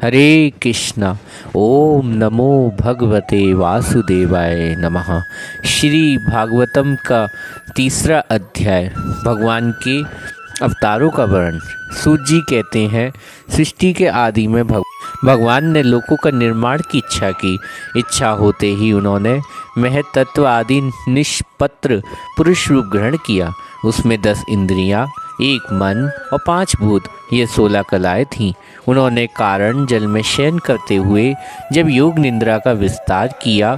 हरे कृष्णा। ओम नमो भगवते वासुदेवाय नमः। श्री भागवतम का तीसरा अध्याय, भगवान के अवतारों का वर्णन। सूत जी कहते हैं, सृष्टि के आदि में भगवान ने लोकों का निर्माण की इच्छा की। इच्छा होते ही उन्होंने महतत्व आदि निष्पत्र पुरुष रूप ग्रहण किया। उसमें 10 इंद्रियां, 1 मन और 5 भूत, ये 16 कलाएं थीं। उन्होंने कारण जल में शयन करते हुए जब योग निद्रा का विस्तार किया,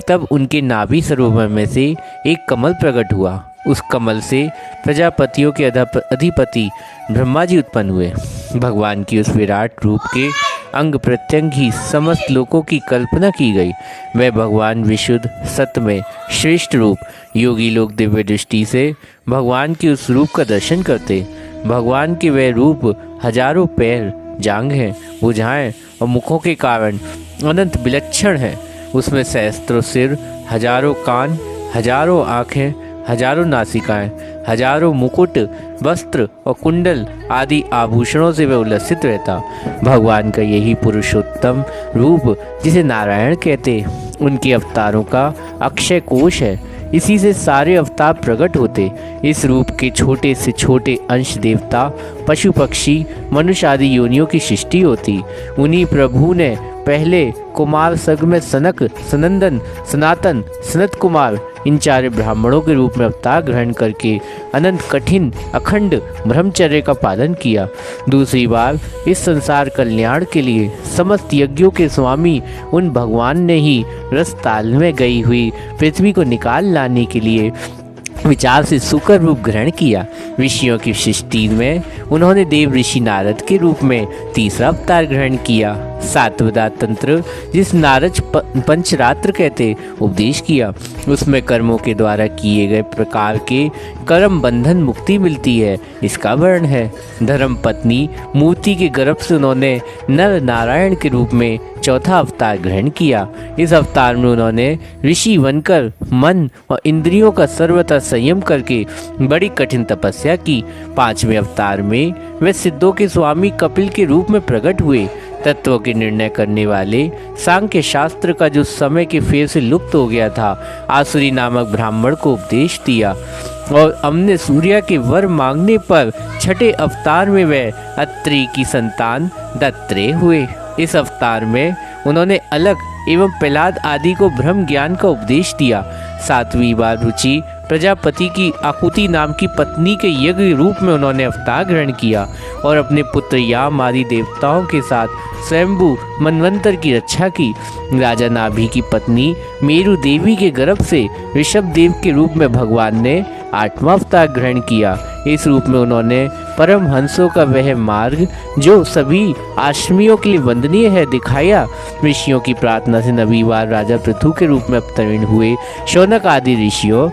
तब उनके नाभि सरोवर में से एक कमल प्रकट हुआ। उस कमल से प्रजापतियों के अधिपति ब्रह्मा जी उत्पन्न हुए। भगवान की उस विराट रूप के अंग प्रत्यंग ही समस्त लोकों की कल्पना की गई। वह भगवान विशुद्ध सत्य श्रेष्ठ रूप। योगी लोग दिव्य दृष्टि से भगवान के उस रूप का दर्शन करते। भगवान के वह रूप हजारों पैर, जांघें, भुजाएं और मुखों के कारण अनंत विलक्षण है। उसमें सहस्त्रों सिर, हजारों कान, हजारों आँखें, हजारों नासिकाएं, हजारों मुकुट, वस्त्र और कुंडल आदि आभूषणों से वह उल्लसित रहता। भगवान का यही पुरुषोत्तम रूप, जिसे नारायण कहते, उनके अवतारों का अक्षय कोश है। इसी से सारे अवतार प्रकट होते। इस रूप के छोटे से छोटे अंश देवता, पशु पक्षी, मनुष्य आदि योनियों की सृष्टि होती। उन्हीं प्रभु ने पहले कुमार सर्ग में सनक, सनंदन, सनातन, सनत कुमार इन 4 ब्राह्मणों के रूप में अवतार ग्रहण करके अनंत कठिन अखंड ब्रह्मचर्य का पालन किया। दूसरी बार इस संसार कल्याण के लिए समस्त यज्ञों के स्वामी उन भगवान ने ही रस ताल में गई हुई पृथ्वी को निकाल लाने के लिए विचार से सुकर रूप ग्रहण किया। ऋषियों की सृष्टि में उन्होंने देव ऋषि नारद के रूप में तीसरा अवतार ग्रहण किया। सातवदा तंत्र, जिस नारद पंचरात्र कहते, उपदेश किया। उसमें कर्मों के द्वारा किए गए प्रकार के कर्म बंधन मुक्ति मिलती है, इसका वर्णन है। धर्म पत्नी मूर्ति के गर्भ से उन्होंने नर नारायण के रूप में चौथा अवतार ग्रहण किया। इस अवतार में उन्होंने ऋषि बनकर मन और इंद्रियों का सर्वथा संयम करके बड़ी कठिन तपस्या की। 5वें अवतार में वे सिद्धों के स्वामी कपिल के रूप में प्रकट हुए। तत्वों के निर्णय करने वाले सांख्य शास्त्र का जो समय के फेर से लुप्त हो गया था, आसुरी नामक ब्राह्मण को उपदेश दिया। और हमने सूर्य के वर मांगने पर 6ठे अवतार में वे अत्रि की संतान दत्रेय हुए। इस अवतार में उन्होंने अलग एवं प्रहलाद आदि को ब्रह्म ज्ञान का उपदेश दिया। 7वीं बार रुचि प्रजापति की आकुति नाम की पत्नी के यज्ञ रूप में उन्होंने अवतार ग्रहण किया और अपने पुत्र याम आदि देवताओं के साथ स्वयंभू मनवंतर की रक्षा की। राजा नाभि की पत्नी मेरु देवी के गर्भ से ऋषभ देव के रूप में भगवान ने 8वां अवतार ग्रहण किया। इस रूप में उन्होंने परम हंसों का वह मार्ग, जो सभी आश्रमियों के लिए वंदनीय है, दिखाया। ऋषियों की प्रार्थना से 9वीं बार राजा पृथु के रूप में अवतरण हुए। शौनक आदि ऋषियों,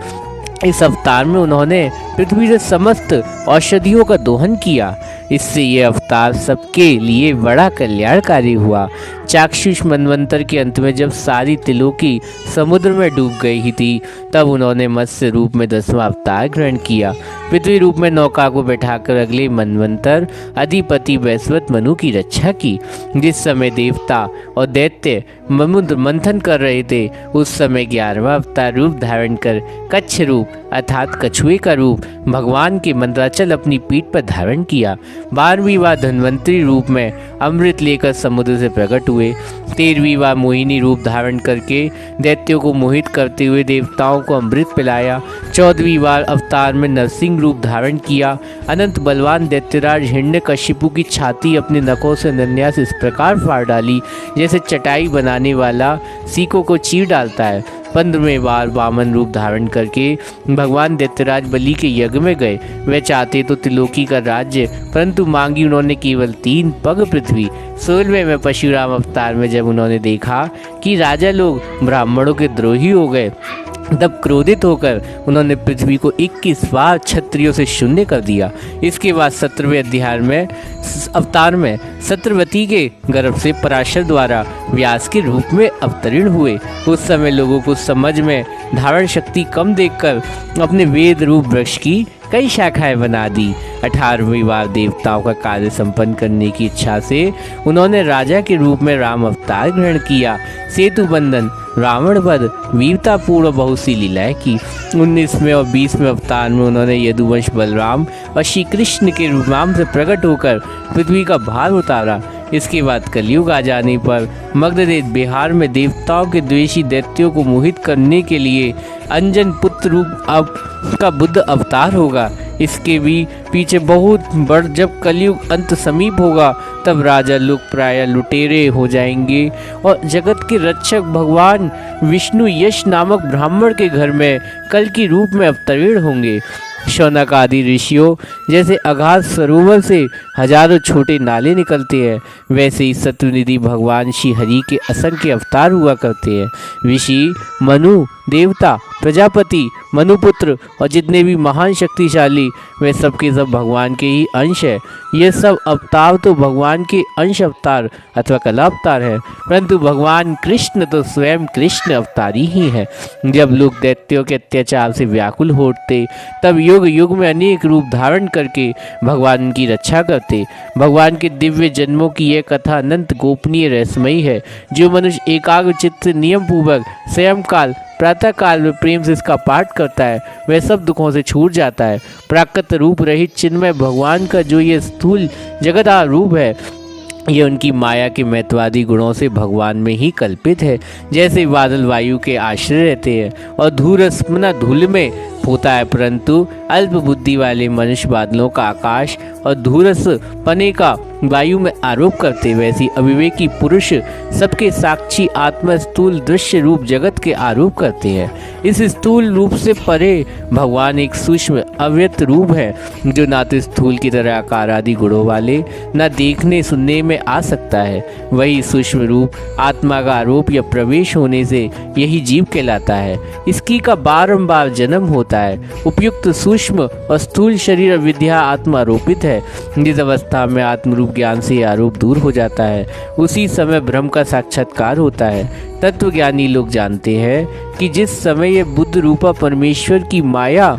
इस अवतार में उन्होंने पृथ्वी से समस्त औषधियों का दोहन किया। इससे यह अवतार सबके लिए बड़ा कल्याणकारी हुआ। चाक्षुष मनवंतर के अंत में जब सारी तिलोकी समुद्र में डूब गई ही थी, तब उन्होंने मत्स्य रूप में 10वां अवतार ग्रहण किया। पृथ्वी रूप में नौका को बैठाकर अगले मनवंतर अधिपति वैश्वत मनु की रक्षा की। जिस समय देवता और दैत्य समुद्र मंथन कर रहे थे, उस समय 11वां अवतार रूप धारण कर कच्छ रूप अर्थात कछुए का रूप भगवान के मंदराचल अपनी पीठ पर धारण किया। 12वीं बार धन्वंतरी रूप में अमृत लेकर समुद्र से प्रकट हुए। 13वीं बार मोहिनी रूप धारण करके दैत्यों को मोहित करते हुए देवताओं को अमृत पिलाया। 14वीं बार अवतार में नरसिंह रूप धारण किया। अनंत बलवान दैत्यराज हिरण्यकशिपु की छाती अपने नखों से अनन्यास इस प्रकार फाड़ डाली, जैसे चटाई बनाने वाला सीकों को चीर डालता है। 15वें बार वामन रूप धारण करके भगवान दैत्यराज बलि के यज्ञ में गए। वे चाहते तो त्रिलोकी का राज्य, परंतु मांगी उन्होंने केवल 3 पग पृथ्वी। 16वें में परशुराम अवतार में जब उन्होंने देखा कि राजा लोग ब्राह्मणों के द्रोही हो गए, तब क्रोधित होकर उन्होंने पृथ्वी को 21 बार क्षत्रियों से शून्य कर दिया। इसके बाद 17वें अध्याय में अवतार में सत्रवती के गर्भ से पराशर द्वारा व्यास के रूप में अवतरण हुए। उस समय लोगों को समझ में धारण शक्ति कम देखकर अपने वेद रूप वृक्ष की कई शाखाएं बना दी। 18वीं बार देवताओं का कार्य संपन्न करने की इच्छा से उन्होंने राजा के रूप में राम अवतार ग्रहण किया। सेतु बंधन, रावण वध, वीरतापूर्ण बहुत सी लीलाएं की। 19वें और 20वें अवतार में उन्होंने यदुवंश बलराम और श्री कृष्ण के रूप से प्रकट होकर पृथ्वी का भार उतारा। इसके बाद कलयुग आ जाने पर मगधदेश बिहार में देवताओं के द्वेषी दैत्यों को मोहित करने के लिए अंजन पुत्र रूप का बुद्ध अवतार होगा। इसके भी पीछे बहुत बड़, जब कलयुग अंत समीप होगा तब राजा लोग प्राय लुटेरे हो जाएंगे और जगत के रक्षक भगवान विष्णु यश नामक ब्राह्मण के घर में कल की रूप में अवतरण होंगे। शौनक आदि ऋषियों जैसे अगाध सरोवर से हजारों छोटे नाले निकलते हैं, वैसे ही सत्वनिधि भगवान श्री हरि के असंख्य अवतार हुआ करते हैं। ऋषि, मनु, देवता, प्रजापति, मनुपुत्र और जितने भी महान शक्तिशाली वे सब के सब भगवान के ही अंश है। ये सब अवतार तो भगवान के अंश अवतार अथवा कला अवतार है, परंतु भगवान कृष्ण तो स्वयं कृष्ण अवतारी ही है। जब लोग दैत्यों के अत्याचार से व्याकुल होते तब युग युग में अनेक रूप धारण करके भगवान की रक्षा करते। भगवान के दिव्य जन्मों की यह कथा अनंत गोपनीय रहस्यमयी है। जो मनुष्य एकाग्र चित्त से नियम पूर्वक स्वयं काल प्रातः काल में प्रेम से इसका पाठ करता है वह सब दुखों से छूट जाता है। प्राकृत रूप रहित चिन्मय भगवान का जो ये स्थूल जगदार रूप है ये उनकी माया के महत्वादी गुणों से भगवान में ही कल्पित है। जैसे बादल वायु के आश्रय रहते हैं और धूरस्मना धूल में होता है, परंतु अल्प बुद्धि वाले मनुष्य बादलों का आकाश और धूरस पने का वायु में आरोप करते, वैसी अविवेकी पुरुष सबके साक्षी आत्मा स्थूल दृश्य रूप जगत के आरोप करते हैं। इस स्थूल रूप से परे भगवान एक सूक्ष्म अव्यक्त रूप है जो ना तो स्थूल की तरह आकार आदि गुणों वाले न देखने सुनने में आ सकता है। वही सूक्ष्म रूप आत्मा का आरोप या प्रवेश होने से यही जीव कहलाता है। इसकी का बारंबार जन्म होता है। उपयुक्त सूक्ष्म और स्थूल शरीर विद्या आत्मा आरोपित है। जिस अवस्था में आत्मरूप ज्ञान से आरोप दूर हो जाता है उसी समय ब्रह्म का साक्षात्कार होता है। तत्वज्ञानी लोग जानते हैं कि जिस समय ये बुद्ध रूपा परमेश्वर की माया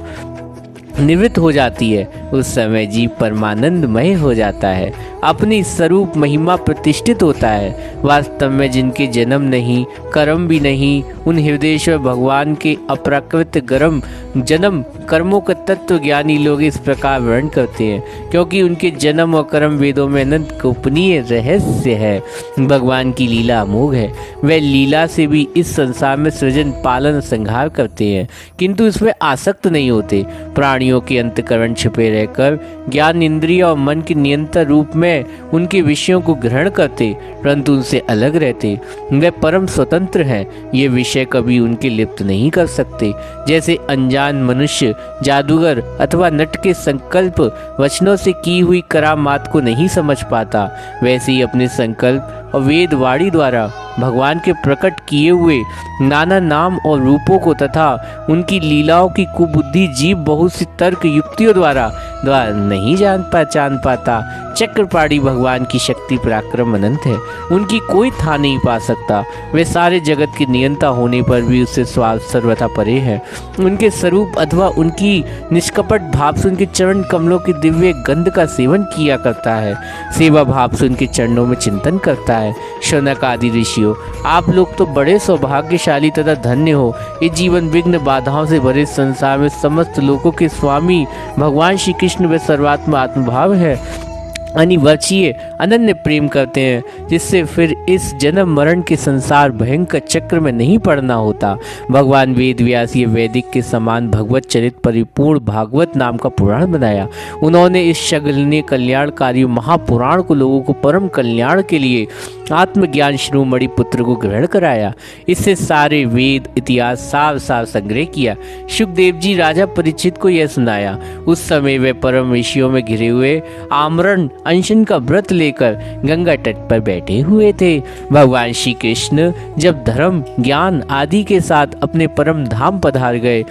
निवृत्त हो जाती है उस समय जीव परमानंदमय हो जाता है, अपनी स्वरूप महिमा प्रतिष्ठित होता है। वास्तव में जिनके जन्म नहीं कर्म भी नहीं उन हृदयेश्वर भगवान के अप्राकृत गरम जन्म कर्मों का तत्व ज्ञानी लोग इस प्रकार वर्णन करते हैं, क्योंकि उनके जन्म और कर्म वेदों में अनंत गोपनीय रहस्य है। भगवान की लीला अमोघ है। वह लीला से भी इस संसार में सृजन पालन संहार करते हैं, किंतु इसमें आसक्त नहीं होते। प्राणियों के अंतःकरण छिपे रहकर ज्ञान इंद्रिय और मन के नियंत्रण रूप में उनके विषयों को ग्रहण करते, परंतु उनसे अलग रहते। वे परम स्वतंत्र हैं। ये विषय कभी उनके लिप्त नहीं कर सकते। जैसे अनजान मनुष्य जादूगर अथवा नट के संकल्प वचनों से की हुई करामात को नहीं समझ पाता, वैसे ही अपने संकल्प और वेद वाणी द्वारा भगवान के प्रकट किए हुए नाना नाम और रूपों को तथा उनकी लीलाओं की कुबुद्धि जीव बहुत सी तर्क युक्तियों द्वारा नहीं पहचान पाता। चक्रपाणी भगवान की शक्ति पराक्रम अनंत है, उनकी कोई था नहीं पा सकता। वे सारे जगत के नियंता होने पर भी उससे सर्वथा परे है। उनके स्वरूप अथवा उनकी निष्कपट भाव से उनके चरण कमलों के दिव्य गंध का सेवन किया करता है, सेवा भाव से उनके चरणों में चिंतन करता है। शौनक आदि ऋषियों, आप लोग तो बड़े सौभाग्यशाली तथा धन्य हो। इस जीवन विघ्न बाधाओं से भरे संसार में समस्त लोगों के स्वामी भगवान श्री कृष्ण वे सर्वात्मा आत्मभाव है, अनिवर्चीय अनन्य प्रेम करते हैं, जिससे फिर इस जन्म मरण के संसार भयंकर चक्र में नहीं पड़ना होता। भगवान वेद व्यास ये वैदिक के समान भगवत चरित परिपूर्ण भागवत नाम का पुराण बनाया। उन्होंने इस शगलनीय कल्याणकारी महापुराण को लोगों को परम कल्याण के लिए आत्मज्ञान शिरोमणि पुत्र को ग्रहण कराया। इससे सारे वेद इतिहास साफ साफ संग्रह किया। सुखदेव जी राजा परीक्षित को यह सुनाया। उस समय वे परम ऋषियों में घिरे हुए आमरण अनशन का व्रत लेकर गंगा तट पर बैठे हुए थे। भगवान श्री कृष्ण जब धर्म ज्ञान आदि के साथ अपने परम धाम पधार गए,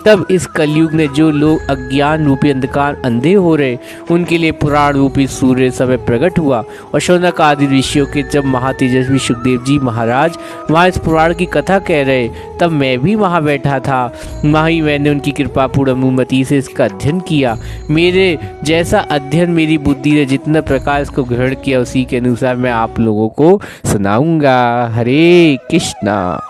तब इस कलयुग ने जो लोग अज्ञान रूपी अंधकार अंधे हो रहे उनके लिए पुराण रूपी सूर्य समय प्रकट हुआ। और शौनक आदि ऋषियों के जब महातेजस्वी सुखदेव जी महाराज वहाँ इस पुराण की कथा कह रहे, तब मैं भी वहाँ बैठा था। वहाँ ही मैंने उनकी कृपा पूर्ण अनुमति से इसका अध्ययन किया। मेरे जैसा अध्ययन मेरी बुद्धि ने जितना प्रकार इसको ग्रहण किया, उसी के अनुसार मैं आप लोगों को सुनाऊंगा। हरे कृष्णा।